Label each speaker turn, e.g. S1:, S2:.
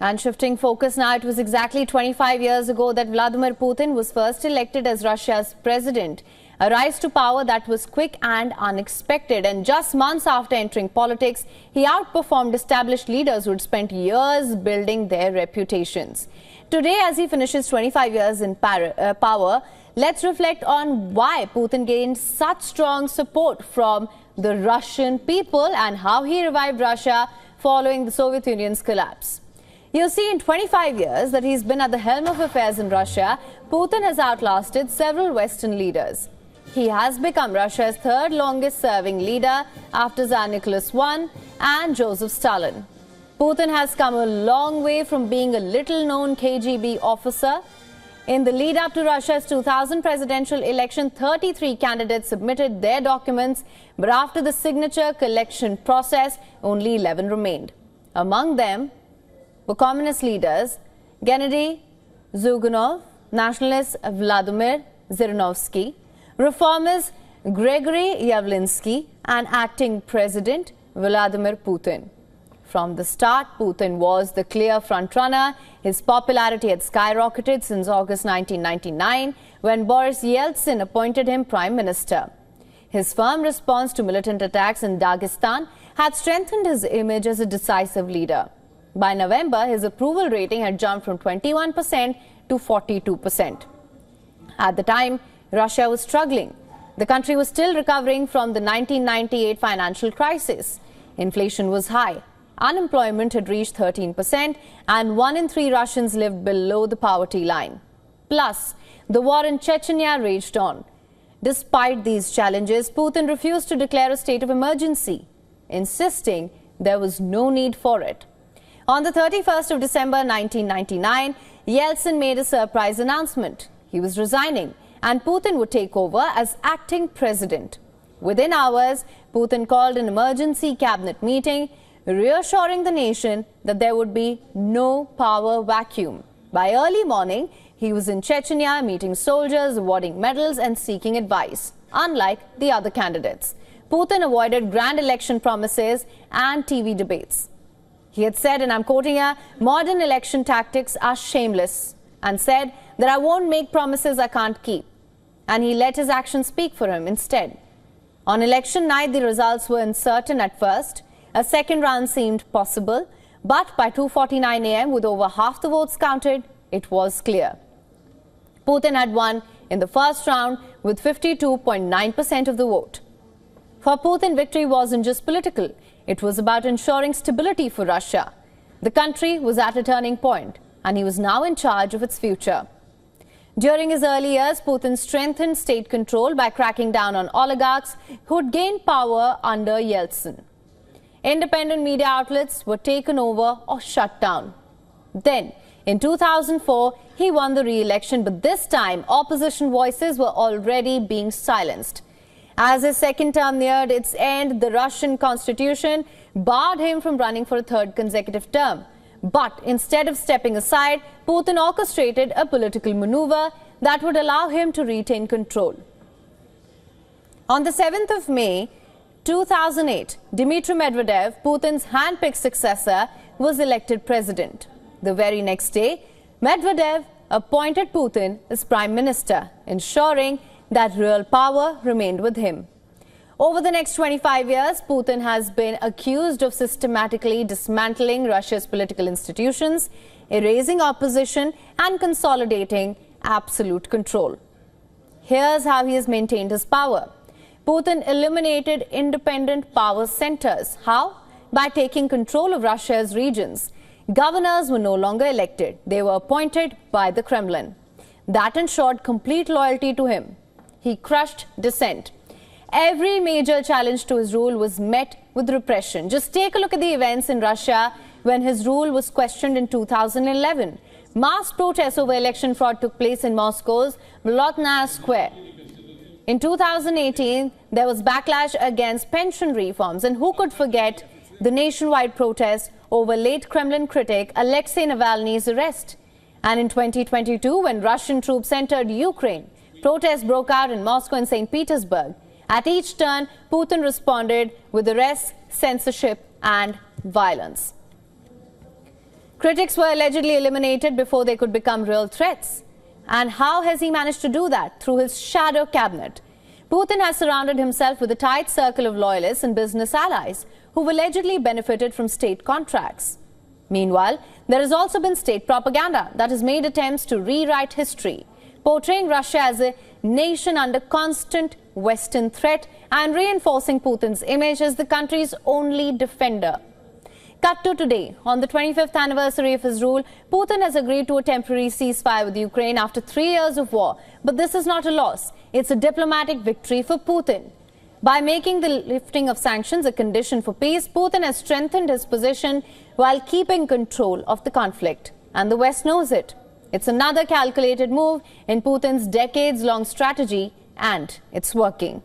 S1: And shifting focus now, it was exactly 25 years ago that Vladimir Putin was first elected as Russia's president. A rise to power that was quick and unexpected. And just months after entering politics, he outperformed established leaders who had spent years building their reputations. Today, as he finishes 25 years in power, let's reflect on why Putin gained such strong support from the Russian people and how he revived Russia following the Soviet Union's collapse. You'll see in 25 years that he's been at the helm of affairs in Russia, Putin has outlasted several Western leaders. He has become Russia's third longest serving leader after Tsar Nicholas I and Joseph Stalin. Putin has come a long way from being a little-known KGB officer. In the lead-up to Russia's 2000 presidential election, 33 candidates submitted their documents, but after the signature collection process, only 11 remained. Among them were communist leaders Gennady Zyuganov, nationalist Vladimir Zhirinovsky, reformist Grigory Yavlinsky, and acting president Vladimir Putin. From the start, Putin was the clear frontrunner. His popularity had skyrocketed since August 1999, when Boris Yeltsin appointed him prime minister. His firm response to militant attacks in Dagestan had strengthened his image as a decisive leader. By November, his approval rating had jumped from 21% to 42%. At the time, Russia was struggling. The country was still recovering from the 1998 financial crisis. Inflation was high. Unemployment had reached 13%, and 1 in 3 Russians lived below the poverty line. Plus, the war in Chechnya raged on. Despite these challenges, Putin refused to declare a state of emergency, insisting there was no need for it. On the 31st of December 1999, Yeltsin made a surprise announcement. He was resigning, and Putin would take over as acting president. Within hours, Putin called an emergency cabinet meeting, reassuring the nation that there would be no power vacuum. By early morning, he was in Chechnya meeting soldiers, awarding medals and seeking advice. Unlike the other candidates, Putin avoided grand election promises and TV debates. He had said, and I'm quoting here, "Modern election tactics are shameless," and said that I won't make promises I can't keep. And he let his actions speak for him instead. On election night, the results were uncertain at first. A second round seemed possible, but by 2:49 a.m., with over half the votes counted, it was clear. Putin had won in the first round with 52.9% of the vote. For Putin, victory wasn't just political. It was about ensuring stability for Russia. The country was at a turning point, and he was now in charge of its future. During his early years, Putin strengthened state control by cracking down on oligarchs who had gained power under Yeltsin. Independent media outlets were taken over or shut down. Then, in 2004, he won the re-election, but this time, opposition voices were already being silenced. As his second term neared its end, the Russian constitution barred him from running for a third consecutive term. But instead of stepping aside, Putin orchestrated a political maneuver that would allow him to retain control. On the 7th of May, 2008, Dmitry Medvedev, Putin's hand-picked successor, was elected president. The very next day, Medvedev appointed Putin as prime minister, ensuring that real power remained with him. Over the next 25 years, Putin has been accused of systematically dismantling Russia's political institutions, erasing opposition, and consolidating absolute control. Here's how he has maintained his power. Putin eliminated independent power centers. How? By taking control of Russia's regions. Governors were no longer elected. They were appointed by the Kremlin. That ensured complete loyalty to him. He crushed dissent. Every major challenge to his rule was met with repression. Just take a look at the events in Russia when his rule was questioned in 2011. Mass protests over election fraud took place in Moscow's Bolotnaya Square. In 2018, there was backlash against pension reforms, and who could forget the nationwide protest over late Kremlin critic Alexei Navalny's arrest. And in 2022, when Russian troops entered Ukraine, protests broke out in Moscow and St. Petersburg. At each turn, Putin responded with arrests, censorship, and violence. Critics were allegedly eliminated before they could become real threats. And how has he managed to do that? Through his shadow cabinet. Putin has surrounded himself with a tight circle of loyalists and business allies who've allegedly benefited from state contracts. Meanwhile, there has also been state propaganda that has made attempts to rewrite history, portraying Russia as a nation under constant Western threat and reinforcing Putin's image as the country's only defender. Cut to today, on the 25th anniversary of his rule, Putin has agreed to a temporary ceasefire with Ukraine after 3 years of war. But this is not a loss. It's a diplomatic victory for Putin. By making the lifting of sanctions a condition for peace, Putin has strengthened his position while keeping control of the conflict. And the West knows it. It's another calculated move in Putin's decades-long strategy, and it's working.